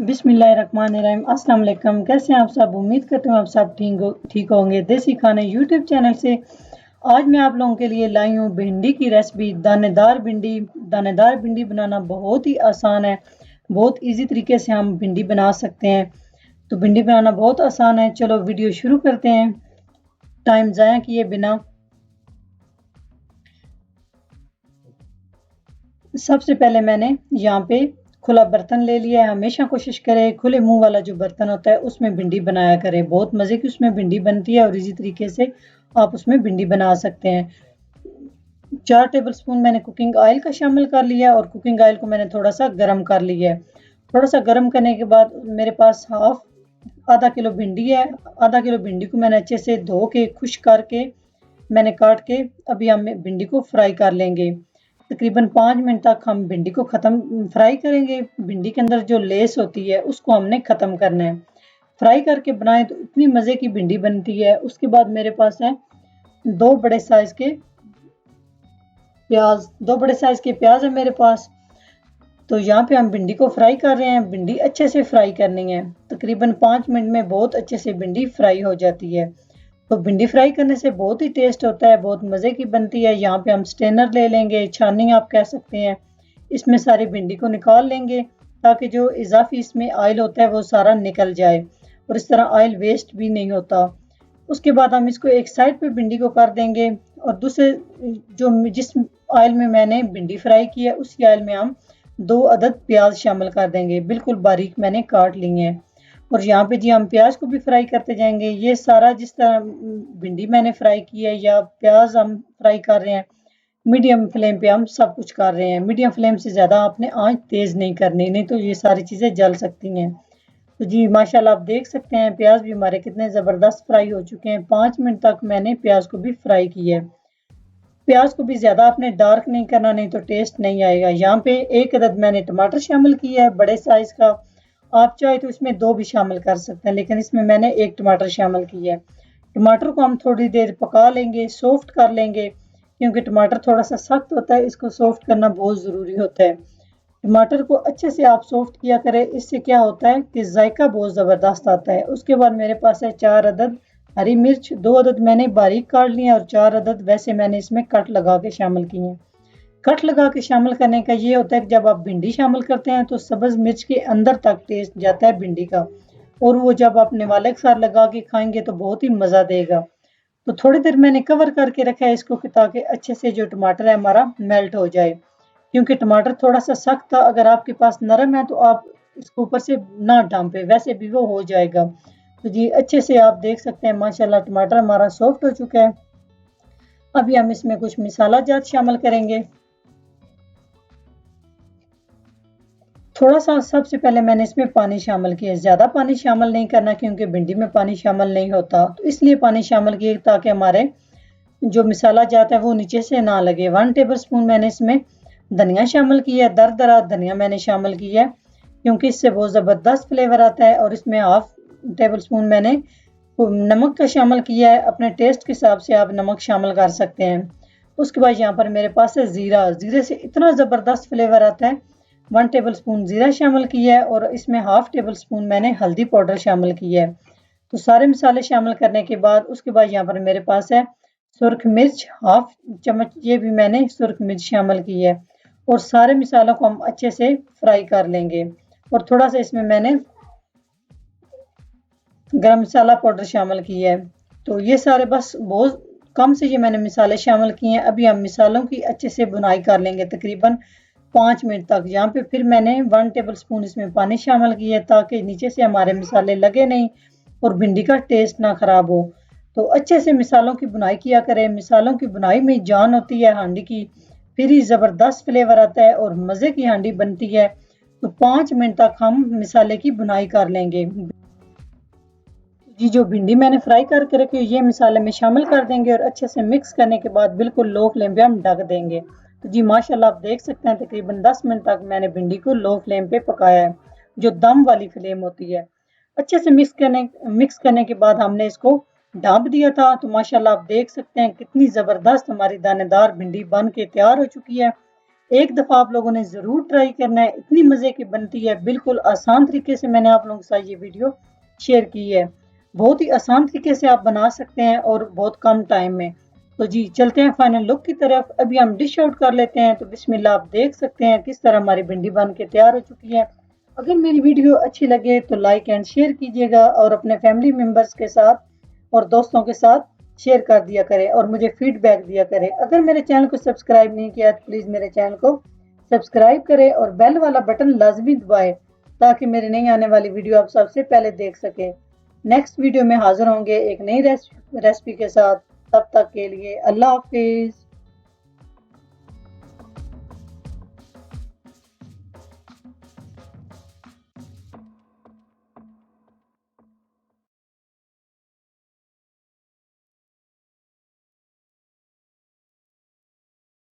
बिस्मिल्लाहिर्रहमानिर्रहीम। अस्सलाम वालेकुम। कैसे हैं आप सब? उम्मीद करते हूँ आप सब ठीक होंगे। देसी खाने यूट्यूब चैनल से आज मैं आप लोगों के लिए लाई हूँ भिंडी की रेसिपी। दानेदार भिंडी बनाना बहुत ही आसान है। बहुत इजी तरीके से हम भिंडी बना सकते हैं। तो भिंडी बनाना बहुत आसान है। चलो वीडियो शुरू करते हैं टाइम ज़ाया किए बिना। सबसे पहले मैंने यहाँ पे खुला बर्तन ले लिया है। हमेशा कोशिश करें खुले मुंह वाला जो बर्तन होता है उसमें भिंडी बनाया करें। बहुत मज़े की उसमें भिंडी बनती है और इसी तरीके से आप उसमें भिंडी बना सकते हैं। 4 टेबलस्पून मैंने कुकिंग ऑयल का शामिल कर लिया और कुकिंग ऑयल को मैंने थोड़ा सा गर्म कर लिया है। थोड़ा सा गर्म करने के बाद मेरे पास आधा किलो भिंडी है। आधा किलो भिंडी को मैंने अच्छे से धो के खुश करके मैंने काट के अभी हम भिंडी को फ्राई कर लेंगे। तकरीबन 5 मिनट तक हम भिंडी को फ्राई करेंगे। भिंडी के अंदर जो लेस होती है उसको हमने ख़त्म करना है। फ्राई करके बनाएं तो इतनी मज़े की भिंडी बनती है। उसके बाद मेरे पास है दो बड़े साइज़ के प्याज है मेरे पास। तो यहाँ पे हम भिंडी को फ्राई कर रहे हैं। भिंडी अच्छे से फ्राई करनी है। तकरीबन 5 मिनट में बहुत अच्छे से भिंडी फ्राई हो जाती है। तो भिंडी फ्राई करने से बहुत ही टेस्ट होता है, बहुत मज़े की बनती है। यहाँ पे हम स्ट्रेनर ले लेंगे, छाननी आप कह सकते हैं। इसमें सारी भिंडी को निकाल लेंगे ताकि जो इजाफी इसमें ऑयल होता है वो सारा निकल जाए और इस तरह ऑयल वेस्ट भी नहीं होता। उसके बाद हम इसको एक साइड पे भिंडी को कर देंगे और दूसरे जिस ऑयल में मैंने भिंडी फ्राई की है उसी ऑयल में हम 2 अदद प्याज शामिल कर देंगे। बिल्कुल बारीक मैंने काट लिए हैं और यहाँ पे जी हम प्याज को भी फ्राई करते जाएंगे। ये सारा जिस तरह भिंडी मैंने फ्राई की है या प्याज हम फ्राई कर रहे हैं, मीडियम फ्लेम पे हम सब कुछ कर रहे हैं। मीडियम फ्लेम से ज़्यादा आपने आंच तेज़ नहीं करनी, नहीं तो ये सारी चीज़ें जल सकती हैं। तो जी माशाल्लाह आप देख सकते हैं प्याज भी हमारे कितने ज़बरदस्त फ्राई हो चुके हैं। 5 मिनट तक मैंने प्याज को भी फ्राई किया है। प्याज को भी ज़्यादा आपने डार्क नहीं करना, नहीं तो टेस्ट नहीं आएगा। यहाँ पे 1 अदद मैंने टमाटर शामिल किया है बड़े साइज़ का। आप चाहे तो इसमें 2 भी शामिल कर सकते हैं, लेकिन इसमें मैंने 1 टमाटर शामिल किया है। टमाटर को हम थोड़ी देर पका लेंगे, सॉफ्ट कर लेंगे, क्योंकि टमाटर थोड़ा सा सख्त होता है, इसको सॉफ्ट करना बहुत ज़रूरी होता है। टमाटर को अच्छे से आप सॉफ्ट किया करें, इससे क्या होता है कि जायका बहुत ज़बरदस्त आता है। उसके बाद मेरे पास है 4 अदद हरी मिर्च। 2 अदद मैंने बारीक काट लिए और 4 अदद वैसे मैंने इसमें कट लगा के शामिल किए हैं। कट लगा के शामिल करने का ये होता है कि जब आप भिंडी शामिल करते हैं तो सब्ज़ मिर्च के अंदर तक टेस्ट जाता है भिंडी का, और वो जब आप निवाले के साथ लगा के खाएंगे तो बहुत ही मज़ा देगा। तो थोड़ी देर मैंने कवर करके रखा है इसको ताकि अच्छे से जो टमाटर है हमारा मेल्ट हो जाए, क्योंकि टमाटर थोड़ा सा सख्त था। अगर आपके पास नरम है तो आप इसको ऊपर से ना ढांपे, वैसे भी वो हो जाएगा। तो जी अच्छे से आप देख सकते हैं माशाल्लाह टमाटर हमारा सॉफ्ट हो चुका है। अभी हम इसमें कुछ मसाला जात शामिल करेंगे। थोड़ा सा सबसे पहले मैंने इसमें पानी शामिल किया। ज़्यादा पानी शामिल नहीं करना क्योंकि भिंडी में पानी शामिल नहीं होता, तो इसलिए पानी शामिल किया ताकि हमारे जो मसाला जाता है वो नीचे से ना लगे। 1 टेबलस्पून मैंने इसमें धनिया शामिल किया है। दरदरा धनिया मैंने शामिल किया है क्योंकि इससे बहुत ज़बरदस्त फ्लेवर आता है। और इसमें 1/2 टेबलस्पून मैंने नमक का शामिल किया है। अपने टेस्ट के हिसाब से आप नमक शामिल कर सकते हैं। उसके बाद यहाँ पर मेरे पास है ज़ीरा। ज़ीरे से इतना ज़बरदस्त फ्लेवर आता है। 1 टेबलस्पून ज़ीरा शामिल किया है और इसमें 1/2 टेबलस्पून मैंने हल्दी पाउडर शामिल किया है। तो सारे मसाले शामिल करने के बाद उसके बाद यहाँ पर मेरे पास है सुर्ख मिर्च 1/2 चम्मच, ये भी मैंने सुर्ख मिर्च शामिल की है। और सारे मसालों को हम अच्छे से फ्राई कर लेंगे। और थोड़ा सा इसमें मैंने गरम मसाला पाउडर शामिल किया है। तो ये सारे बस बहुत कम से ये मैंने मसाले शामिल किए हैं। अभी हम मसालों की अच्छे से बुनाई कर लेंगे तकरीबन 5 मिनट तक। यहाँ पे फिर मैंने 1 टेबलस्पून इसमें पानी शामिल किया है ताकि नीचे से हमारे मसाले लगे नहीं और भिंडी का टेस्ट ना ख़राब हो। तो अच्छे से मसालों की बुनाई किया करें। मसालों की बुनाई में जान होती है हांडी की, फिर ही ज़बरदस्त फ्लेवर आता है और मज़े की हांडी बनती है। तो 5 मिनट तक हम मसाले की बुनाई कर लेंगे। जी जो भिंडी मैंने फ्राई करके रखी है ये मसाले में शामिल कर देंगे और अच्छे से मिक्स करने के बाद बिल्कुल लो फ्लेम पे हम ढक देंगे। तो जी माशाल्लाह आप देख सकते हैं तकरीबन 10 मिनट तक मैंने भिंडी को लो फ्लेम पे पकाया है, जो दम वाली फ्लेम होती है। अच्छे से मिक्स करने के बाद हमने इसको ढाँप दिया था। तो माशाल्लाह आप देख सकते हैं कितनी ज़बरदस्त हमारी दानेदार भिंडी बन के तैयार हो चुकी है। एक दफ़ा आप लोगों ने ज़रूर ट्राई करना है, इतनी मज़े की बनती है। बिल्कुल आसान तरीके से मैंने आप लोगों के साथ ये वीडियो शेयर की है। बहुत ही आसान तरीके से आप बना सकते हैं और बहुत कम टाइम में। तो जी चलते हैं फाइनल लुक की तरफ। अभी हम डिश आउट कर लेते हैं। तो बिस्मिल्लाह, आप देख सकते हैं किस तरह हमारी भिंडी बन के तैयार हो चुकी है। अगर मेरी वीडियो अच्छी लगे तो लाइक एंड शेयर कीजिएगा और अपने फैमिली मेम्बर्स के साथ और दोस्तों के साथ शेयर कर दिया करें और मुझे फीडबैक दिया करें। अगर मेरे चैनल को सब्सक्राइब नहीं किया तो प्लीज़ मेरे चैनल को सब्सक्राइब करें और बेल वाला बटन लाजमी दबाएं ताकि मेरी नई आने वाली वीडियो आप सबसे पहले देख सकें। नेक्स्ट वीडियो में हाजिर होंगे एक नई रेसिपी के साथ। तब तक के लिए अल्लाह हाफिज़।